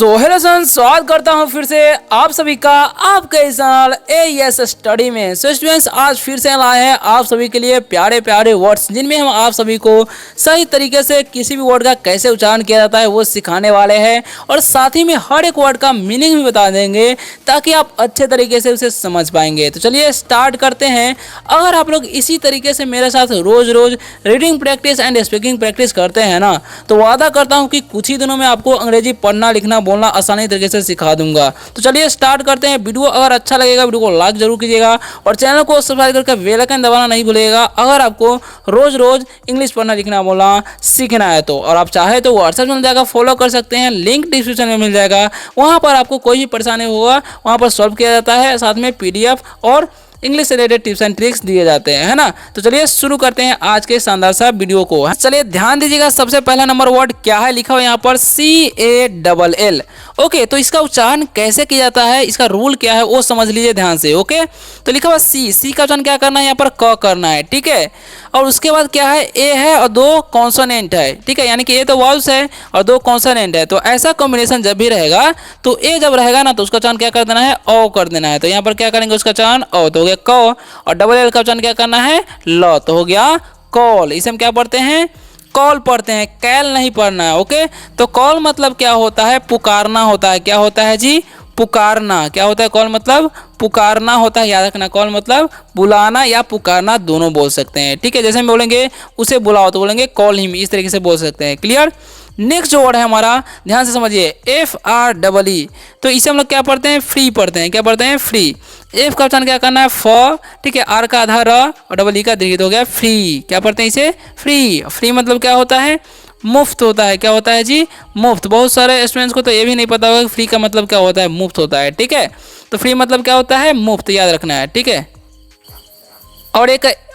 Hello सन, स्वागत करता हूँ फिर से आप सभी का आपके इस चैनल AES स्टडी में। स्टूडेंट्स, आज फिर से लाए हैं आप सभी के लिए प्यारे प्यारे वर्ड्स, जिनमें हम आप सभी को सही तरीके से किसी भी वर्ड का कैसे उच्चारण किया जाता है वो सिखाने वाले हैं, और साथ ही में हर एक वर्ड का मीनिंग भी बता देंगे ताकि आप अच्छे तरीके से उसे समझ पाएंगे। तो चलिए स्टार्ट करते हैं। अगर आप लोग इसी तरीके से मेरे साथ रोज रोज reading practice and speaking practice करते हैं ना, तो वादा करता हूँ कि कुछ ही दिनों में आपको अंग्रेजी पढ़ना लिखना बोलना आसानी तरीके से सिखा दूंगा। तो चलिए स्टार्ट करते हैं। वीडियो अगर अच्छा लगेगा वीडियो को लाइक जरूर कीजिएगा और चैनल को सब्सक्राइब करके बेल आइकन दबाना नहीं भूलिएगा अगर आपको रोज रोज इंग्लिश पढ़ना लिखना बोलना सीखना है तो। और आप चाहे तो व्हाट्सएप मिल जाएगा, फॉलो कर सकते हैं, लिंक डिस्क्रिप्शन में मिल जाएगा। वहाँ पर आपको कोई भी परेशानी होगा वहाँ पर सॉल्व किया जाता है, साथ में PDF और इंग्लिश से रिलेटेड टिप्स एंड ट्रिक्स दिए जाते हैं, है ना। तो चलिए शुरू करते हैं आज के शानदार सा वीडियो को। चलिए ध्यान दीजिएगा, सबसे पहला नंबर वर्ड क्या है, लिखा हुआ यहाँ पर CALL। ओके, तो इसका उच्चारण कैसे किया जाता है, इसका रूल क्या है वो समझ लीजिए ध्यान से। ओके, तो लिखा हुआ सी का उच्चारण क्या करना है, यहाँ पर क करना है, ठीक है। और उसके बाद क्या है, ए है और दो कॉन्सोनेंट है, ठीक है, यानी कि ए तो वाउल्स है और दो कॉन्सोनेंट है। तो ऐसा कॉम्बिनेशन जब भी रहेगा तो ए जब रहेगा ना तो उसका उच्चारण क्या कर देना है, ओ कर देना है। तो यहाँ पर क्या करेंगे, उसका उच्चारण ओ तो हो गया क, और डबल एल का उच्चारण क्या करना है, ल तो हो गया कॉल। इसे हम क्या पढ़ते हैं, कॉल पढ़ते हैं, कैल नहीं पढ़ना है। ओके, तो कॉल मतलब क्या होता है, पुकारना होता है। क्या होता है जी, पुकारना। क्या होता है, कॉल मतलब पुकारना होता है, याद रखना। कॉल मतलब बुलाना या पुकारना दोनों बोल सकते हैं, ठीक है। जैसे हम बोलेंगे उसे बुलाओ तो बोलेंगे कॉल हिम, इस तरीके से बोल सकते हैं। क्लियर। नेक्स्ट जो वर्ड है हमारा, ध्यान से समझिए, FREE। तो इसे हम लोग क्या पढ़ते हैं, फ्री पढ़ते हैं। क्या पढ़ते हैं, फ्री। एफ का उच्चारण क्या करना है, फ, ठीक है, आर का आधा र और डबल ई का दीर्घ हो गया फ्री। क्या पढ़ते हैं इसे, फ्री। फ्री मतलब क्या होता है, मुफ्त होता है। क्या होता है जी, मुफ्त। बहुत सारे स्टूडेंट्स को तो ये भी नहीं पता होगा कि फ्री का मतलब क्या होता है, मुफ्त होता है, ठीक है। तो फ्री मतलब क्या होता है, मुफ्त, याद रखना है, ठीक है।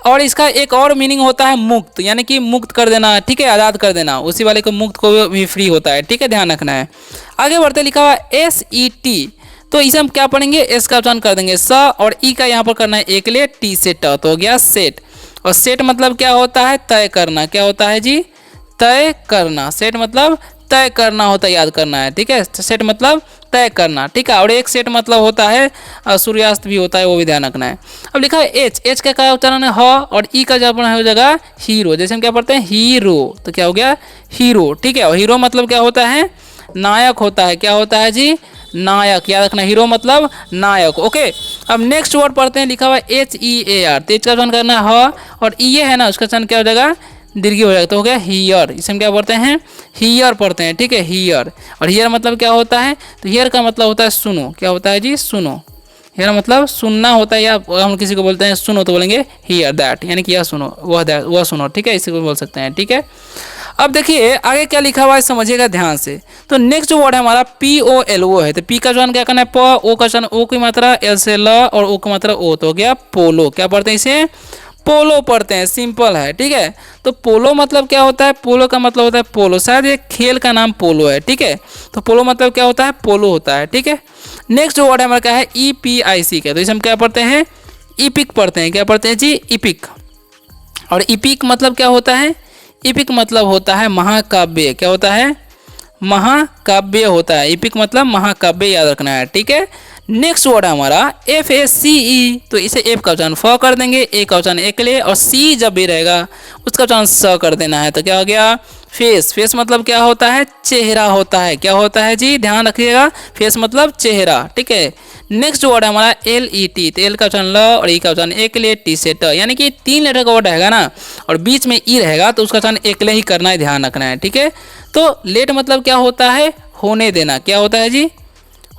और इसका एक और मीनिंग होता है मुक्त, यानी कि मुक्त कर देना, ठीक है, आज़ाद कर देना। उसी वाले को मुक्त को भी फ्री होता है, ठीक है, ध्यान रखना है। आगे बढ़ते, लिखा हुआ SET। तो इसे हम क्या पढ़ेंगे, एस का उच्चारण कर देंगे स, और ई का यहाँ पर करना है एक लिए टी से ट, तो हो गया सेट। और सेट मतलब क्या होता है, तय करना। क्या होता है जी, तय करना। सेट मतलब तय करना होता है, याद करना है, ठीक है। सेट मतलब तय करना, ठीक है। और एक सेट मतलब होता है सूर्यास्त भी होता है, वो भी ध्यान रखना है। अब लिखा है एच का क्या उच्चारण है, ह, और ई का उच्चारण हो जाएगा हीरो। जैसे हम क्या पढ़ते हैं, हीरो, तो क्या हो गया, हीरो, ठीक है। और हीरो मतलब क्या होता है, नायक होता है। क्या होता है जी, नायक, याद रखना, हीरो मतलब नायक। ओके, अब नेक्स्ट वर्ड पढ़ते हैं, लिखा हुआ HEAR। तो एच का उच्चारण करना है ह, और ई है ना उसका उच्चारण क्या हो जाएगा, दीर्घ हो जाएगा, तो हो गया हियर। इसे हम क्या पढ़ते हैं, हियर पढ़ते हैं, ठीक है, हियर। और हियर मतलब क्या होता है, तो हियर का मतलब होता है सुनो। क्या होता है जी, सुनो। हियर मतलब सुनना होता है, या हम किसी को बोलते हैं सुनो तो बोलेंगे हियर दैट, यानी कि यह सुनो, वह सुनो, ठीक है, इसी को बोल सकते हैं, ठीक है। अब देखिए आगे क्या लिखा हुआ है, समझिएगा ध्यान से। तो नेक्स्ट जो वर्ड है हमारा POLO है। तो पी का उच्चारण क्या करना है, प, ओ का उच्चारण ओ की मात्रा एल से ल, और ओ की मात्रा ओ, तो हो गया पोलो। क्या पढ़ते हैं इसे, पोलो पढ़ते हैं, सिंपल है, ठीक है। तो पोलो मतलब क्या होता है, पोलो का मतलब होता है पोलो, शायद ये खेल का नाम पोलो है, ठीक है। तो पोलो मतलब क्या होता है, पोलो होता है, ठीक है। नेक्स्ट जो वर्ड है हमारा क्या है, EPIC का। तो इसे हम क्या पढ़ते हैं, इपिक पढ़ते हैं। क्या पढ़ते हैं जी, इपिक। और इपिक मतलब क्या होता है, इपिक मतलब होता है महाकाव्य। क्या होता है, महाकाव्य होता है। इपिक मतलब महाकाव्य, याद रखना है, ठीक है। नेक्स्ट वर्ड है हमारा FACE। तो इसे एफ का उच्चारण फ कर देंगे, ए का उच्चारण एक ले, और सी जब भी रहेगा उसका उच्चारण स कर देना है। तो क्या हो गया, फेस। फेस मतलब क्या होता है, चेहरा होता है। क्या होता है जी, ध्यान रखिएगा, फेस मतलब चेहरा, ठीक है। नेक्स्ट वर्ड है हमारा LET। तो एल का उच्चारण ल, और ई का उच्चारण एक ले, टी से ट, यानी कि 3 लेटर का वर्ड रहेगा ना और बीच में ई रहेगा तो उसका उच्चारण एक ले ही करना है, ध्यान रखना है, ठीक है। तो लेट मतलब क्या होता है, होने देना। क्या होता है जी,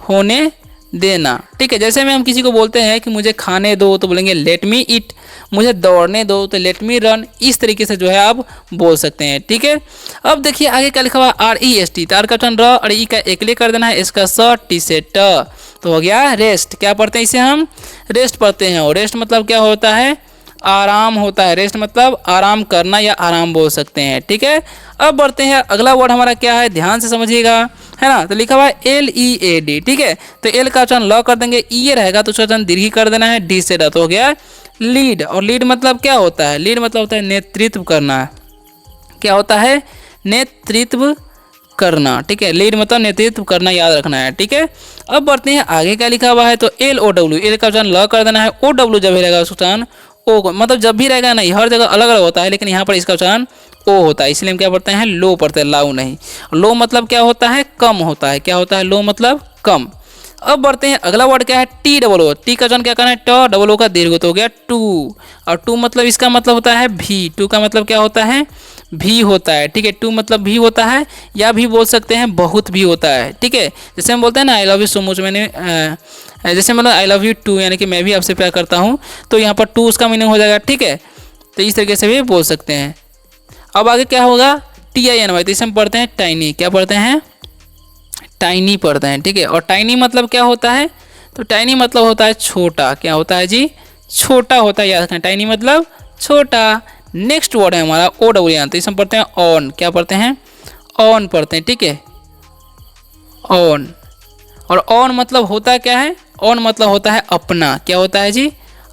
होने देना, ठीक है। जैसे में हम किसी को बोलते हैं कि मुझे खाने दो तो बोलेंगे लेट मी ईट, मुझे दौड़ने दो तो लेट मी रन, इस तरीके से जो है आप बोल सकते हैं, ठीक है। अब देखिए आगे क्या लिखा हुआ, REST। तो आर का उच्चारण र, और ई का एक ले कर देना है, इसका स, टी से ट, तो हो गया रेस्ट। क्या पढ़ते हैं इसे हम, रेस्ट पढ़ते हैं। और रेस्ट मतलब क्या होता है, आराम होता है। रेस्ट मतलब आराम करना या आराम बोल सकते हैं, ठीक है। अब बढ़ते हैं, अगला वर्ड हमारा क्या है, ध्यान से समझिएगा, है ना। तो लिखा हुआ है LEAD, ठीक है। तो एल का उच्चारण ल कर देंगे, ई रहेगा तो उसका उच्चारण दीर्घ कर देना है, डी से ड, तो हो गया लीड। और लीड मतलब क्या होता है, लीड मतलब होता है नेतृत्व करना। क्या होता है, नेतृत्व करना, ठीक है। लीड मतलब नेतृत्व करना, याद रखना है, ठीक है। अब बढ़ते हैं आगे क्या लिखा हुआ है, तो LOW, एल का उच्चारण ल कर देना है, OW जब भी रहेगा उच्चारण ओ, मतलब जब भी रहेगा नहीं, हर जगह अलग अलग होता है, लेकिन यहाँ पर इसका उच्चारण ओ होता है, इसलिए हम क्या पढ़ते हैं, लो पढ़ते हैं, लाउ नहीं। लो मतलब क्या होता है, कम होता है, क्या होता है, लो मतलब कम। अब बढ़ते हैं अगला वर्ड क्या है, TOO, टी का उच्चारण क्या करना है, ट, डबल ओ का दीर्घ हो गया टू, और टू मतलब इसका मतलब होता है भी, टू का मतलब क्या होता है, भी होता है, ठीक है। टू मतलब भी होता है, या भी बोल सकते हैं बहुत भी होता है, ठीक है। जैसे हम बोलते हैं ना I love you so much, मैंने जैसे मतलब आई लव यू टू, यानी कि मैं भी आपसे प्यार करता हूँ, तो यहाँ पर टू उसका मीनिंग हो जाएगा, ठीक है। तो इस तरीके से भी बोल सकते हैं। अब आगे क्या होगा, TINY, तो इसे हम पढ़ते हैं टाइनी, क्या पढ़ते हैं, टाइनी पढ़ते हैं, ठीक है। और टाइनी मतलब क्या होता है, तो टाइनी मतलब होता है छोटा, क्या होता है जी, छोटा होता है, याद रखना, टाइनी मतलब छोटा। नेक्स्ट वर्ड है हमारा OWN, तो इसे हम पढ़ते हैं ऑन, क्या पढ़ते हैं, ऑन पढ़ते हैं, ठीक है, ऑन। और ऑन मतलब होता क्या है, ऑन मतलब होता है अपना, क्या होता है जी,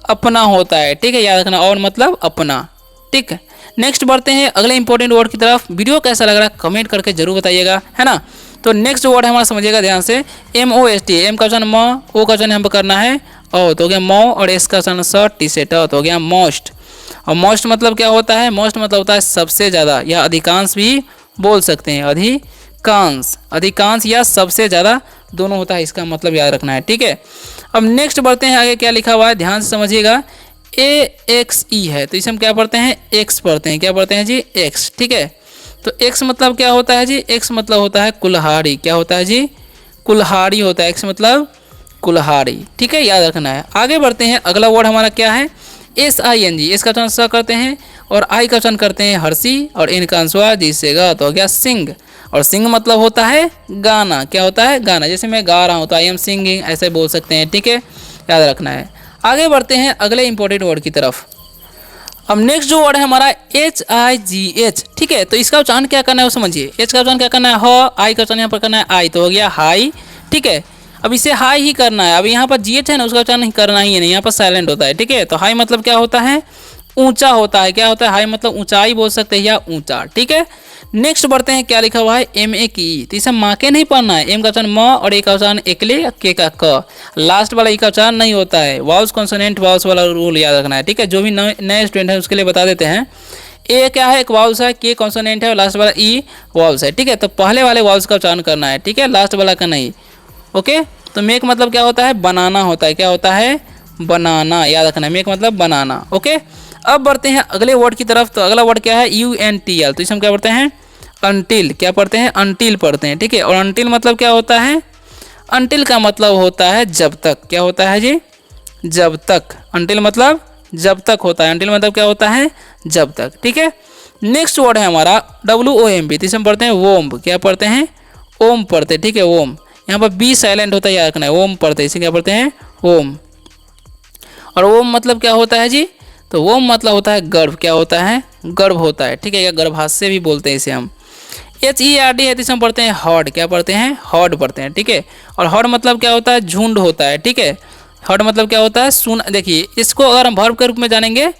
अपना होता है, ठीक है, याद रखना, ऑन मतलब अपना, ठीक है। नेक्स्ट बढ़ते हैं अगले इंपॉर्टेंट वर्ड की तरफ। वीडियो कैसा लग रहा है कमेंट करके जरूर बताइएगा, है ना। तो नेक्स्ट वर्ड है हमारा, समझिएगा ध्यान से, MOST, एम का उच्चारण म, ओ का उच्चारण हमको करना है ओ, तो हो गया मो, और एस का उच्चारण स, टी से ट, तो हो गया मोस्ट। और मोस्ट मतलब क्या होता है, मोस्ट मतलब होता है सबसे ज़्यादा, या अधिकांश भी बोल सकते हैं, अधिकांश, अधिकांश या सबसे ज़्यादा दोनों होता है, इसका मतलब याद रखना है, ठीक है। अब नेक्स्ट बढ़ते हैं आगे, क्या लिखा हुआ है ध्यान से समझिएगा, AXE है, तो इसे हम क्या पढ़ते हैं, एक्स पढ़ते हैं, क्या पढ़ते हैं जी, एक्स, ठीक है। तो एक्स मतलब क्या होता है जी, एक्स मतलब होता है कुल्हाड़ी, क्या होता है जी, कुल्हाड़ी होता है, एक्स मतलब कुल्हाड़ी, ठीक है, याद रखना है। आगे बढ़ते हैं अगला वर्ड हमारा क्या है, SING, एस का उच्चारण स करते हैं, और आई का उच्चारण करते हैं हर्षी, और इन का अंशवा जिससे गा, तो हो गया सिंग। और सिंग मतलब होता है गाना, क्या होता है, गाना, जैसे मैं गा रहा हूँ तो आई एम सिंगिंग, ऐसे बोल सकते हैं, ठीक है, याद रखना है। आगे बढ़ते हैं अगले इंपॉर्टेंट वर्ड की तरफ। अब नेक्स्ट जो वर्ड है हमारा HIGH, ठीक है। तो इसका उच्चारण क्या करना है वो समझिए, एच का उच्चारण क्या करना है ह, आई का उच्चारण यहाँ पर करना है आई, तो हो गया हाई, ठीक है। अब इसे हाई ही करना है, अब यहाँ पर GH है ना, उसका उच्चारण नहीं करना ही है, नहीं, यहाँ पर साइलेंट होता है, ठीक है। तो हाई मतलब क्या होता है, ऊंचा होता है, क्या होता है, हाई मतलब ऊंचाई बोल सकते हैं, या ऊंचा, ठीक है। नेक्स्ट बढ़ते हैं, क्या लिखा हुआ है, MA की, तो इसे माँ के नहीं पढ़ना है, एम का उच्चारण म, और ए का उच्चारण एकले, के का क, लास्ट वाला ई का उच्चारण नहीं होता है, वाउल्स कॉन्सोनेंट वाउल्स वाला रूल याद रखना है, ठीक है। जो भी नए स्टूडेंट है उसके लिए बता देते हैं, ए क्या है, एक वाउल्स है, के कॉन्सोनेंट है, और लास्ट वाला ई वाउल्स है, ठीक है। तो पहले वाले वाउल्स का उच्चारण करना है, ठीक है, लास्ट वाला का नहीं, ओके। तो मेक मतलब क्या होता है, बनाना होता है, क्या होता है, बनाना, याद रखना है, मेक मतलब बनाना, ओके। अब बढ़ते हैं अगले वर्ड की तरफ। तो अगला वर्ड क्या है, UNTL, तो इसे हम क्या पढ़ते हैं, अनटिल, क्या पढ़ते हैं, अनटिल पढ़ते हैं, ठीक है। और अनटिल मतलब क्या होता है, अनटिल का मतलब होता है जब तक, क्या होता है जी, जब तक, अनटिल मतलब जब तक होता है, अनटिल मतलब क्या होता है, जब तक, ठीक है। नेक्स्ट वर्ड है हमारा WOMB, तो इसे हम पढ़ते हैं वोम्ब, क्या पढ़ते हैं, ओम पढ़ते हैं, ठीक है, ओम, यहाँ पर बी साइलेंट होता है, याद रखना है, ओम पढ़ते हैं, इसे क्या पढ़ते हैं, ओम। और ओम मतलब क्या होता है जी, तो ओम मतलब होता है गर्भ, क्या होता है, गर्भ होता है, ठीक है, या गर्भाशय भी बोलते हैं इसे हम। HERD है, तो इसे हम पढ़ते हैं हॉर्ड, क्या पढ़ते हैं, हॉर्ड पढ़ते हैं, ठीक है। और हॉर्ड मतलब क्या होता है, झुंड होता है, ठीक है। हॉर्ड मतलब क्या होता है, सुन, देखिए इसको अगर हम वर्ब के रूप में जानेंगे,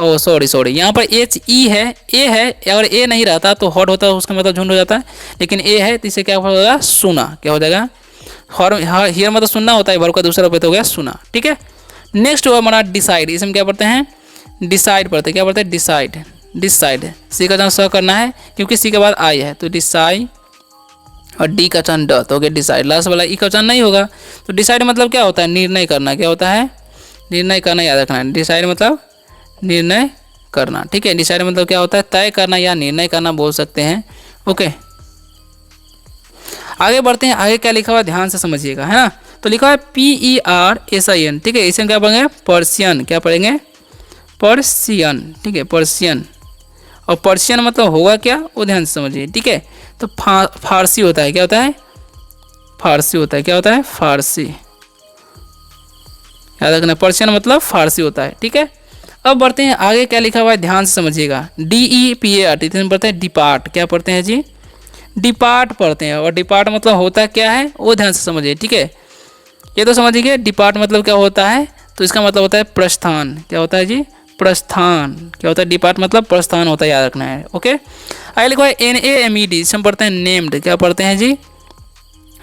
ओ सॉरी, यहाँ पर HE है, ए है, अगर ए नहीं रहता तो हॉर्ड होता है, उसका मतलब झुंड हो जाता है, लेकिन ए है तो इसे क्या होगा, सुना, क्या हो जाएगा, हियर मतलब सुनना होता है, वर्ब का दूसरा रूप हो गया सुना, ठीक है। नेक्स्ट हुआ हमारा डिसाइड, इसे हम क्या पढ़ते हैं, डिसाइड पढ़ते हैं, क्या पढ़ते हैं, डिसाइड, डिसाइड, सी का उच्चारण स करना है, क्योंकि सी के बाद आई है, तो डिसाइड, और डी का उच्चारण ड, तो हो गया डिसाइड, लास्ट वाला ई का उच्चारण नहीं होगा। तो डिसाइड मतलब क्या होता है, निर्णय करना, क्या होता है, निर्णय करना, याद रखना है, डिसाइड मतलब निर्णय करना, ठीक है। डिसाइड मतलब क्या होता है, तय करना या निर्णय करना बोल सकते हैं, ओके। आगे बढ़ते हैं, आगे क्या लिखा हुआ ध्यान से समझिएगा, है ना। तो लिखा है PERSIAN, ठीक है, इसे क्या पढ़ेंगे, पर्शियन, क्या पढ़ेंगे, पर्शियन, ठीक है, पर्शियन। और पर्शियन मतलब होगा क्या, वो ध्यान से समझिए, ठीक है। तो फारसी होता है, क्या होता है, फारसी होता है, क्या होता है, फारसी, याद रखना, पर्शियन मतलब फारसी होता है, ठीक है। अब बढ़ते हैं आगे, क्या लिखा हुआ है ध्यान से समझिएगा, DEPART, इसे पढ़ते हैं डिपार्ट, क्या पढ़ते हैं जी, डिपार्ट पढ़ते हैं। और डिपार्ट मतलब होता क्या है वो ध्यान से समझिए, ठीक है। ये तो समझिए डिपार्ट मतलब क्या होता है, तो इसका मतलब होता है प्रस्थान, क्या होता है जी, प्रस्थान, क्या होता है, डिपार्ट मतलब प्रस्थान होता है, याद रखना है, ओके। आगे लिखा है NAMED, इसे हम पढ़ते हैं नेम्ड। क्या पढ़ते हैं जी?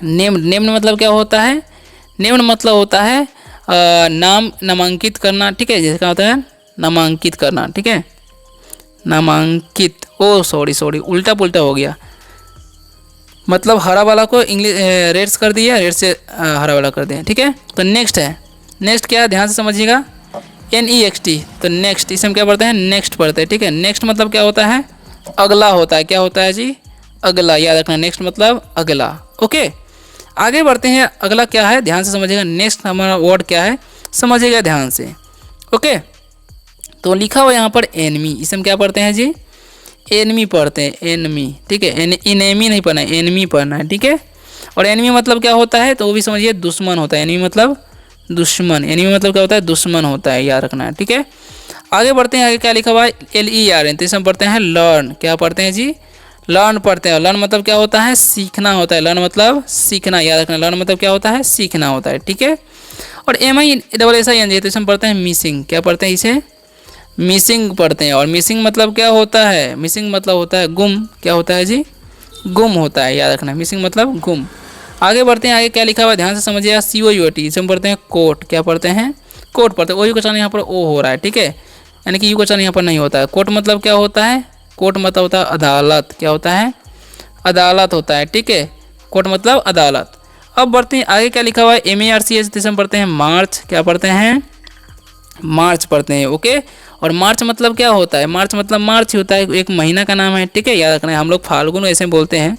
नेम्ड। नेम्ड मतलब क्या होता है? नेम्ड मतलब होता है नाम नामांकित करना, ठीक है। जैसे क्या होता है? नामांकित करना, ठीक है। नामांकित, ओ सॉरी उल्टा पुल्टा हो गया, मतलब हरा वाला को इंग्लिश रेड्स कर दिया, रेड से हरा वाला कर दिया, ठीक है। तो नेक्स्ट है, नेक्स्ट क्या है ध्यान से समझिएगा, NEXT। तो नेक्स्ट, इसे हम क्या पढ़ते हैं? नेक्स्ट पढ़ते हैं, ठीक है। नेक्स्ट मतलब क्या होता है? अगला होता है। क्या होता है जी? अगला, याद रखना, नेक्स्ट मतलब अगला। ओके, आगे बढ़ते हैं। अगला क्या है ध्यान से समझिएगा, नेक्स्ट हमारा वर्ड क्या है समझिएगा ध्यान से। ओके, तो लिखा हुआ यहाँ पर एनमी, इसे हम क्या पढ़ते हैं जी? एनमी पढ़ते हैं, एनमी, ठीक है। इनेमी नहीं पढ़ना है, एनमी पढ़ना है, ठीक है। और एनमी मतलब क्या होता है? तो वो भी समझिए, दुश्मन होता है। एनमी मतलब दुश्मन, एनमी मतलब क्या होता है? दुश्मन होता है, याद रखना है, ठीक है। आगे बढ़ते हैं, आगे क्या लिखा हुआ है? LERN, तो इसे हम पढ़ते हैं लर्न। क्या पढ़ते हैं जी? लर्न पढ़ते हैं। लर्न मतलब क्या होता है? सीखना होता है। लर्न मतलब सीखना, याद रखना। लर्न मतलब क्या होता है? सीखना होता है, ठीक है। और MISSING, तो इसे हम पढ़ते हैं मिसिंग। क्या पढ़ते हैं? इसे मिसिंग पढ़ते हैं। और मिसिंग मतलब क्या होता है? मिसिंग मतलब होता है गुम। क्या होता है जी? गुम होता है, याद रखना। मिसिंग मतलब गुम। आगे बढ़ते हैं, आगे क्या लिखा हुआ है ध्यान से समझिएगा, COUT, इसे हम पढ़ते हैं कोर्ट। क्या पढ़ते हैं? कोर्ट पढ़ते हैं। ओ यू का उच्चारण यहाँ पर ओ हो रहा है, ठीक है, यानी कि यू का उच्चारण यहाँ पर नहीं होता है। कोर्ट मतलब क्या होता है? कोर्ट मतलब होता है अदालत। क्या होता है? अदालत होता है, ठीक है। कोर्ट मतलब अदालत। अब बढ़ते हैं, आगे क्या लिखा हुआ है? MARCH, जिसे हम पढ़ते हैं मार्च। क्या पढ़ते हैं? मार्च पढ़ते हैं, ओके। और मार्च मतलब क्या होता है? मार्च मतलब मार्च ही होता है, एक महीना का नाम है, ठीक है, याद रखना है। हम लोग फाल्गुन ऐसे बोलते हैं।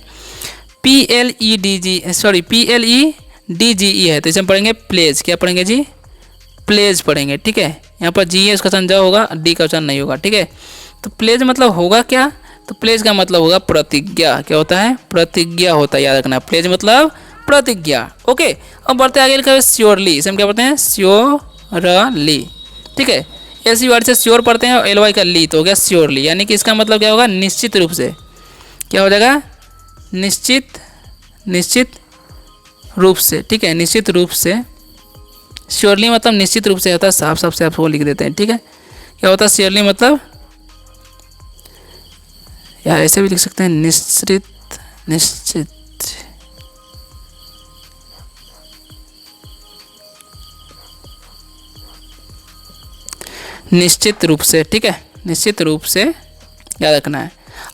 PLEDGE है, तो इसे हम पढ़ेंगे प्लेज। क्या पढ़ेंगे जी? प्लेज पढ़ेंगे, ठीक है। यहाँ पर GE उसका उच्चारण ज होगा, D का उच्चारण नहीं होगा, ठीक है। तो प्लेज मतलब होगा क्या? तो प्लेज का मतलब होगा प्रतिज्ञा। क्या होता है? प्रतिज्ञा होता है, याद रखना। प्लेज मतलब प्रतिज्ञा, ओके। अब बढ़ते आगे लिखा है श्योरली, इसे हम क्या पढ़ते हैं? श्योरली, ठीक है। ऐसी वर्ड से श्योर पढ़ते हैं, और LY का ली तो हो गया श्योरली, यानी कि इसका मतलब क्या होगा? निश्चित रूप से। क्या हो जाएगा? निश्चित रूप से, ठीक है, निश्चित रूप से। श्योरली मतलब निश्चित रूप से होता है, साफ साफ से आप वो लिख देते हैं, ठीक है। क्या होता है श्योरली मतलब? या ऐसे भी लिख सकते हैं, निश्चित निश्चित रूप से, ठीक है, निश्चित रूप से, याद रखना है।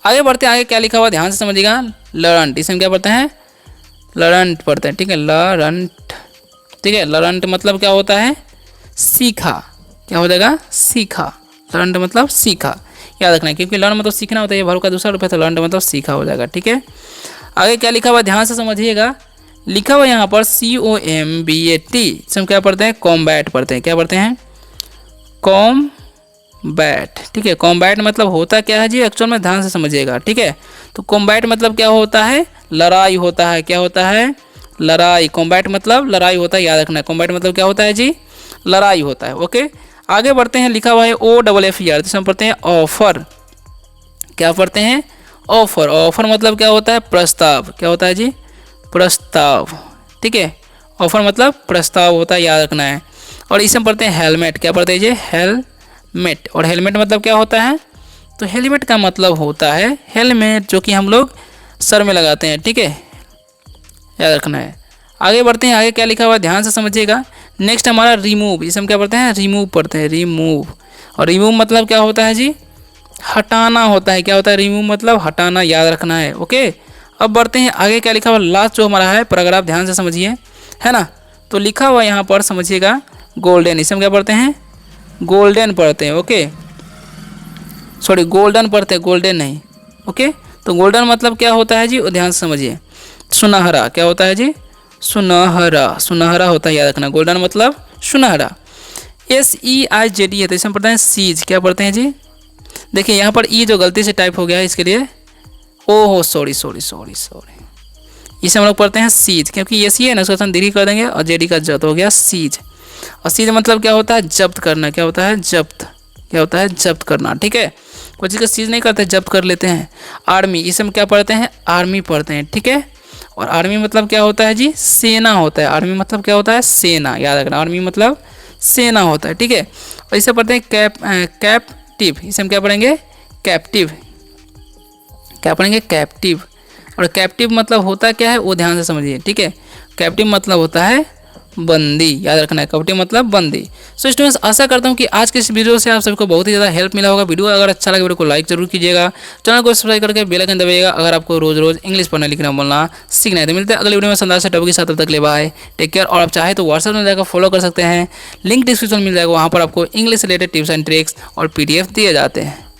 आगे बढ़ते हैं, आगे क्या लिखा हुआ ध्यान से समझिएगा, लर्नट, इसे हम क्या पढ़ते हैं? लर्नट पढ़ते हैं, ठीक है, लर्नट, ठीक है। लर्नट मतलब क्या होता है? सीखा। क्या हो जाएगा? सीखा। लर्नट मतलब सीखा, याद रखना है, क्योंकि लर्न मतलब सीखना होता है, ये वर्ब का दूसरा रूप है, तो लर्नट मतलब सीखा हो जाएगा, ठीक है। आगे क्या लिखा हुआ ध्यान से समझिएगा, लिखा हुआ यहाँ पर COMBAT, इसे हम क्या पढ़ते हैं? कॉम्बैट पढ़ते हैं। क्या पढ़ते हैं? कॉम्बैट, ठीक है। कॉम्बैट मतलब होता क्या है जी एक्चुअल में, ध्यान से समझिएगा, ठीक है। तो कॉम्बैट मतलब क्या होता है? लड़ाई होता है। क्या होता है? लड़ाई। कॉम्बैट मतलब लड़ाई होता है, याद रखना है। कॉम्बैट मतलब क्या होता है जी? लड़ाई होता है, ओके। आगे बढ़ते हैं, लिखा हुआ है OFFER, जिसे हम पढ़ते हैं ऑफर। क्या पढ़ते हैं? ऑफर। ऑफर मतलब क्या होता है? प्रस्ताव। क्या होता है जी? प्रस्ताव, ठीक है। ऑफर मतलब प्रस्ताव होता है, याद रखना है। और इसे हम पढ़ते हैं हेलमेट। क्या पढ़ते हैं जी? हेलमेट। और हेलमेट मतलब क्या होता है? तो हेलमेट का मतलब होता है हेलमेट, जो कि हम लोग सर में लगाते हैं, ठीक है, याद रखना है। आगे बढ़ते हैं, आगे क्या लिखा हुआ है ध्यान से समझिएगा। नेक्स्ट हमारा रिमूव, इसे हम क्या पढ़ते हैं? रिमूव पढ़ते हैं, रिमूव। और रिमूव मतलब क्या होता है जी? हटाना होता है। क्या होता है? रिमूव मतलब हटाना, याद रखना है, ओके। अब बढ़ते हैं, आगे क्या लिखा हुआ, लास्ट जो हमारा है पैराग्राफ, ध्यान से समझिए, है ना। तो लिखा हुआ यहाँ पर समझिएगा गोल्डन, इसे हम क्या पढ़ते हैं? गोल्डन पढ़ते हैं, ओके, सॉरी गोल्डन पढ़ते हैं, गोल्डन नहीं, ओके। तो गोल्डन मतलब क्या होता है जी? ध्यान से समझिए, सुनहरा। क्या होता है जी? सुनहरा, सुनहरा होता है, याद रखना। गोल्डन मतलब सुनहरा। SEIZD है, तो इसे हम पढ़ते हैं सीज। क्या पढ़ते हैं जी? देखिए यहाँ पर ई जो गलती से टाइप हो गया है, इसके लिए ओहो सॉरी, इसे हम लोग पढ़ते हैं सीज, क्योंकि ये सी है ना, उसका दीर्घ कर देंगे और जेडी का जत हो गया सीज। और सीज मतलब क्या होता है? जब्त करना। क्या होता है? जब्त। क्या होता है? जब्त करना, ठीक है। कोई चीज़ का सीज नहीं करते, जब्त कर लेते हैं। आर्मी, इसे हम क्या पढ़ते हैं? आर्मी पढ़ते हैं, ठीक है। और आर्मी मतलब क्या होता है जी? सेना होता है। आर्मी मतलब क्या होता है? सेना, याद रखना। आर्मी मतलब सेना होता है, ठीक है। और इसे पढ़ते हैं कैप्टिव, इसे हम क्या पढ़ेंगे? कैप्टिव। क्या पढ़ेंगे, कैप्टिव। और कैप्टिव मतलब होता क्या है वो ध्यान से समझिए, ठीक है। कैप्टिव मतलब होता है बंदी, याद रखना है, कैप्टिव मतलब बंदी। सो स्टूडेंट्स, आशा करता हूँ कि आज के इस वीडियो से आप सभी को बहुत ही ज़्यादा हेल्प मिला होगा। वीडियो अगर अच्छा लगे वीडियो को लाइक जरूर कीजिएगा, चैनल को सब्सक्राइब करके बेल आइकन दबाइएगा अगर आपको रोज रोज इंग्लिश पढ़ना लिखना बोलना सीखना है। तो मिलते हैं अगले वीडियो में शानदार से टॉपिक के साथ, तब तक ले बाय, टेक केयर। और आप चाहे तो व्हाट्सएप में जाकर फॉलो कर सकते हैं, लिंक डिस्क्रिप्शन मिल जाएगा, वहाँ पर आपको English related tips and tricks और PDF दिए जाते हैं।